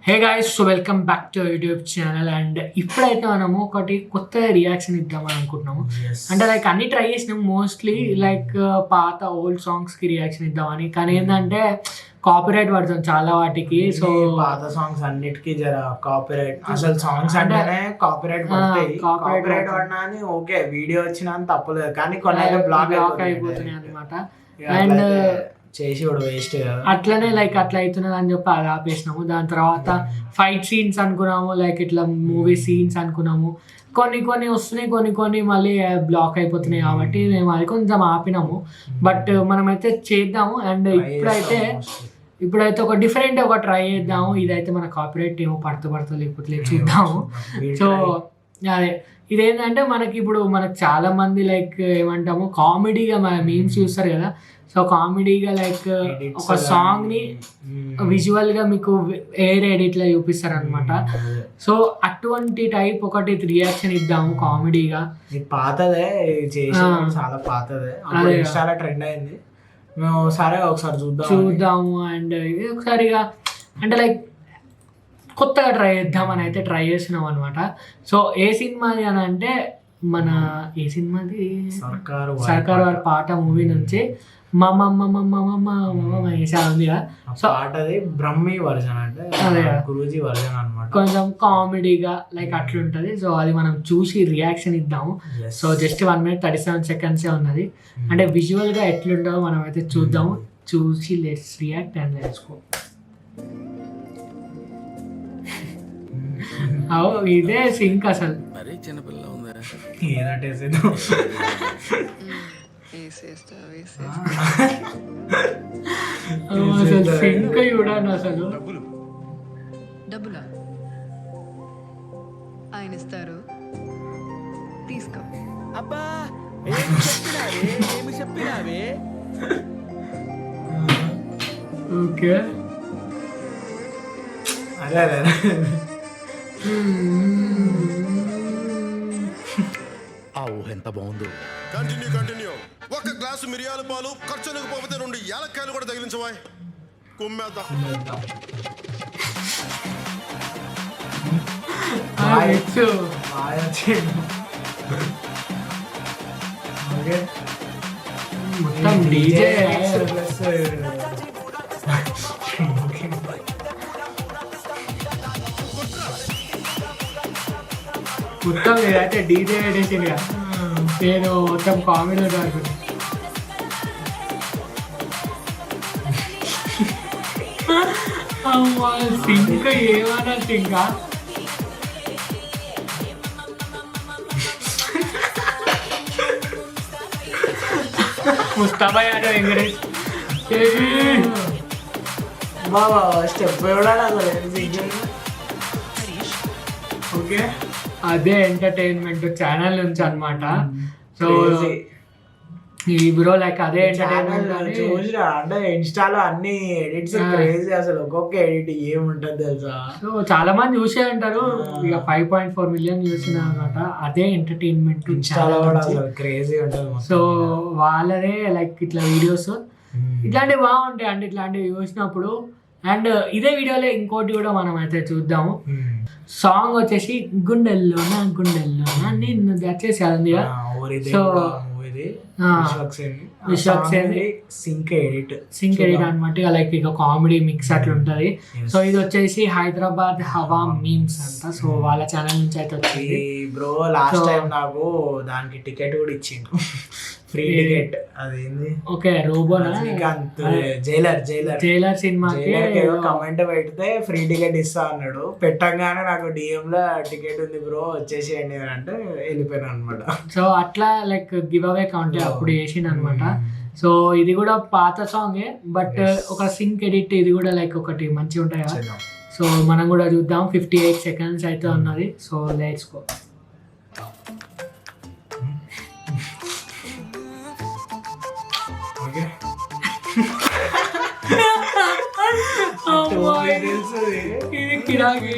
Hey guys, so welcome back to YouTube channel. And ఇప్పుడైతే మనము ఒకటి కొత్త రియాక్షన్ ఇద్దామని అనుకుంటున్నాము. అంటే లైక్ అన్ని ట్రై చేసినాము, మోస్ట్లీ లైక్ పాత ఓల్డ్ సాంగ్స్కి రియాక్షన్ ఇద్దామని. కానీ ఏంటంటే కాపీరైట్ పడుతుంది చాలా వాటికి. సో పాత సాంగ్స్ అన్నిటికీ జర కాపీరైట్, అసలు సాంగ్స్ అంటేనే కాపీరైట్ పడతాయి. కాపీరైట్ పడినా అని ఓకే, వీడియో వచ్చినా తప్పలేదు, కానీ కొన్ని బ్లాక్ అయిపోతున్నాయి అనమాట. అండ్ చేసి కూడా వేస్ట్ అట్లనే లైక్ అట్లా అవుతున్నది అని చెప్పి అది ఆపేసినాము. దాని తర్వాత ఫైట్ సీన్స్ అనుకున్నాము, లైక్ ఇట్లా మూవీ సీన్స్ అనుకున్నాము. కొన్ని వస్తున్నాయి, కొన్ని మళ్ళీ బ్లాక్ అయిపోతున్నాయి. కాబట్టి మేము అది కొంచెం ఆపినాము. బట్ మనమైతే చేద్దాము. అండ్ ఇప్పుడైతే ఒక డిఫరెంట్ ఒక ట్రై చేద్దాము. ఇదైతే మన కాపీరైట్ ఏమో పడుతూ లేకపోతే చూద్దాము. సో అదే ఇదేంటంటే మనకు చాలా మంది లైక్ ఏమంటాము కామెడీగా మన మీమ్స్ చూస్తారు కదా. సో కామెడీగా లైక్ ఒక సాంగ్ ని విజువల్ గా మీకు ఎయిర్ ఎడిట్లో చూపిస్తారు అనమాట. సో అటువంటి టైప్ ఒకటి రియాక్షన్ ఇద్దాము కామెడీగా. పాతదే చాలా పాతదే, చాలా ట్రెండ్ అయింది. మేము సరే ఒకసారి చూద్దాము. అండ్ ఇది ఒకసారిగా అంటే లైక్ కొత్తగా ట్రై చేద్దామని అయితే ట్రై చేసినాం అనమాట. సో ఏ సినిమాది అని అంటే మన ఏ సినిమాది సర్కార్ వారి పాట మూవీ నుంచి ఉంది కదా. సో పాటది బ్రహ్మి వర్జన్, అంటే అదే గురూజీ వర్జన్ అనమాట. కొంచెం కామెడీగా లైక్ అట్లుంటది. సో అది మనం చూసి రియాక్షన్ ఇద్దాము. సో జస్ట్ 1 minute 37 seconds ఉన్నది. అంటే విజువల్ గా ఎట్లుంటుందో మనం అయితే చూద్దాము. చూసి let's react and let's go. ఇదే సింక్ అసలు చిన్నపిల్ల ఉందా అసలు సింక్ చూడండి అసలు. డబ్బులా ఆయన ఇస్తారు, తీసుకో. అబ్బా ఏమి చెప్పినావే. ఓకే అదే ఆ ఊహ ఎంత బాగుందో. కంటిన్యూ. ఒక గ్లాసు మిరియాల పాలు, ఖర్చులకు పోతే 2 యాలక్కాయలు కూడా తగిలించవా. కుమ్మేద్దాం. మొత్తం డీజే మొత్తం ఏదైతే డీజే పెట్టేసింది. నేను మొత్తం కామెడీ అనుకుంటా. సింక్ ఏమన్నా సింకా ముస్తాబా యాదవ్ వెంకటేష్ బాబా స్టెప్ ఓకే. అదే ఎంటర్టైన్మెంట్ ఛానల్ నుంచి అనమాట. సో ఈ బ్రో లైక్ అదే ఎంటర్టైన్మెంట్ చూసినా అంటే ఇన్స్టాలో అన్ని ఎడిట్స్ క్రేజీ, అసలు ఒక్కొక్క ఎడిట్ ఏముంటది తెలుసా. సో చాలా మంది చూసే ఉంటారు. ఇక 5.4 million చూసిన అనమాట. అదే ఎంటర్టైన్మెంట్ ఇన్స్టాలో కూడా క్రేజీ ఉంటుంది. సో వాళ్ళదే లైక్ ఇట్లా వీడియోస్ ఇట్లాంటివి బాగుంటాయి. అంటే ఇట్లాంటివి చూసినప్పుడు. అండ్ ఇదే వీడియోలో ఇంకోటి కూడా మనం అయితే చూద్దాము. సాంగ్ వచ్చేసి గుండెల్లోనా నిన్ను వచ్చేసి అది. సో సింక్ ఎడిట్ అనమాట. లైక్ ఇక కామెడీ మిక్స్ అట్లా ఉంటది. సో ఇది వచ్చేసి హైదరాబాద్ హవా మీమ్స్ అంట. సో వాళ్ళ ఛానల్ నుంచి అయితే వచ్చింది బ్రో. లాస్ట్ టైం నాకు దానికి టికెట్ కూడా ఇచ్చిండు, ఫ్రీ టికెట్. అదేంది ఓకే రోబోనా జైలర్ సినిమాకి కమెంట్ పెడితే ఫ్రీ టికెట్ ఇస్తా అన్నాడు. పెట్టంగానే నాకు DM లో టికెట్ ఉంది బ్రో వచ్చేసేయండి అంటే వెళ్ళిపోయాను అనమాట. సో అట్లా లైక్ గివ్ అవే కౌంట్ అప్పుడు చేసిండు అనమాట. సో ఇది కూడా పాత సాంగే, బట్ ఒక సింక్ ఎడిట్ ఇది కూడా లైక్ ఒకటి మంచిగా ఉంటాయి కదా. సో మనం కూడా చూద్దాం. 58 seconds అయితే ఉన్నది. So let's go. ఇది కిరాకి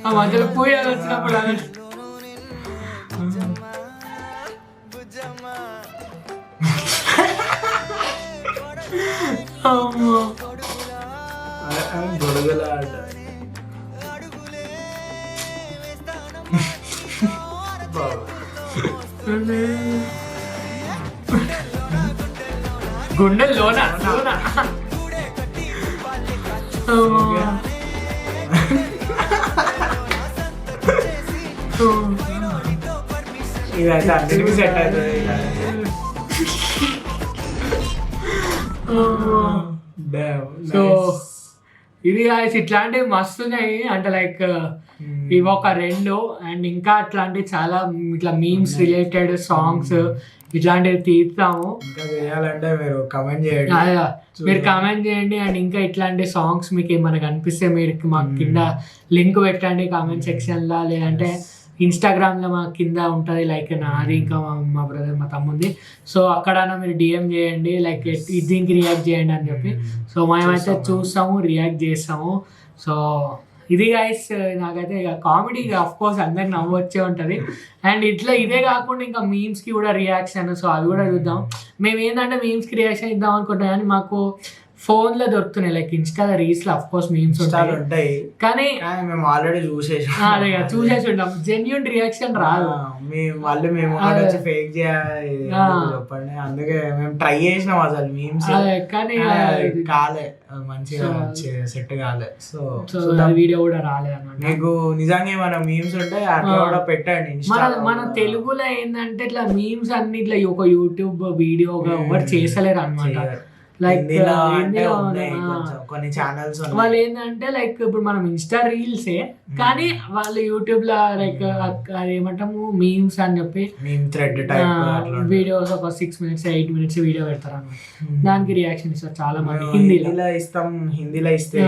ఆ మధ్యలో పోయాలి వచ్చినప్పుడు అమ్మో. గొడుగుల ఆట. గుండె లోన లోన. అమ్మో. ఇదైతే అన్నిటికీ సెట్ అవుతుంది. సో ఇది guys ఇట్లాంటివి మస్తు ఉన్నాయి అంటే లైక్ ఇవి ఒక 2 అండ్ ఇంకా అట్లాంటివి చాలా ఇట్లా మీమ్స్ రిలేటెడ్ సాంగ్స్ ఇట్లాంటివి తీస్తాము. ఇంకా చేయాలంటే మీరు కమెంట్ చేయండి. అదే, మీరు కామెంట్ చేయండి అండ్ ఇంకా ఇట్లాంటి సాంగ్స్ మీకు ఏమైనా కనిపిస్తే మీరు మాకు కింద లింక్ పెట్టండి కామెంట్ సెక్షన్లో, లేదంటే ఇన్స్టాగ్రామ్లో మా కింద ఉంటుంది లైక్ నాది ఇంకా మా బ్రదర్ మా తమ్ముంది. సో అక్కడైనా మీరు డిఎం చేయండి లైక్ దీనికి రియాక్ట్ చేయండి అని చెప్పి. సో మేమైతే చూస్తాము, రియాక్ట్ చేస్తాము. సో ఇది గైస్ నాకైతే ఇక కామెడీ ఆఫ్ కోర్స్ అందరికి నవ్వు వచ్చే ఉంటుంది. అండ్ ఇట్లా ఇదే కాకుండా ఇంకా మీమ్స్కి కూడా రియాక్షన్, సో అవి కూడా చూద్దాం. మేము ఏంటంటే మీమ్స్కి రియాక్షన్ ఇద్దాం అనుకుంటాం కానీ మాకు ఫోన్లో దొరుకుతున్నాయి లైక్ ఇన్స్టాలో రీల్స్లో ఆఫ్ కోర్స్ మీమ్స్ ఉంటాయి కానీ మేము ఆల్రెడీ చూసేసాం. అదే చూసేసి ఉంటాం, జెన్యూన్ రియాక్షన్ రాదు. మళ్ళీ మేము ఫేక్ చేయాలి చెప్పండి, అందుకే మేము ట్రై చేసినాం అసలు మీమ్స్ కానీ కాలే మంచిగా సెట్ కాలే. సో వీడియో కూడా రాలేదు అన్నమాట. మీకు నిజంగా ఏమైనా మీమ్స్ ఉంటే అట్లా కూడా పెట్టండి. మన తెలుగులో ఏంటంటే ఇట్లా మీమ్స్ అన్ని ఇట్లా ఒక యూట్యూబ్ వీడియోగా ఎవరు చేసలేరు అనమాట. లైక్ కొన్ని ఛానల్స్ వాళ్ళు ఏంటంటే లైక్ ఇప్పుడు మనం ఇన్స్టా రీల్సే కానీ వాళ్ళు యూట్యూబ్ లో లైక్ ఏమంటాము మీమ్స్ అని చెప్పి వీడియోస్ ఒక 6 minutes 8 minutes వీడియో పెడతారు అన్నమాట. దానికి రియాక్షన్ ఇస్తారు చాలా మంది. హిందీలో ఇస్తాం, హిందీలో ఇస్తే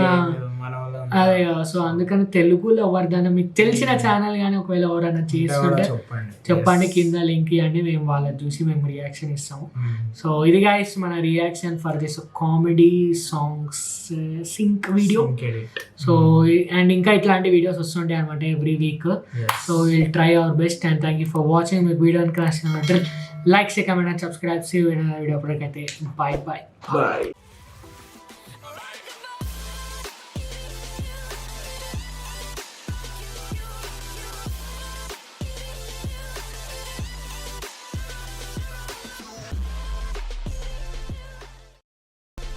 అదే సో అందుకని తెలుగులో ఎవరిదైనా మీకు తెలిసిన ఛానల్ కానీ ఒకవేళ ఎవరైనా చేస్తుంటే చెప్పండి, కింద లింక్ ఇవ్వండి, మేము వాళ్ళని చూసి మేము రియాక్షన్ ఇస్తాము. సో ఇది గైస్ మన reaction for this comedy songs sync video. So and ఇంకా ఇట్లాంటి వీడియోస్ వస్తుంటాయి అనమాట every week. So will try our best and thank you for watching. మీకు వీడియో నచ్చినట్లయితే like, share, comment and subscribe. See video అప్పటికైతే bye bye.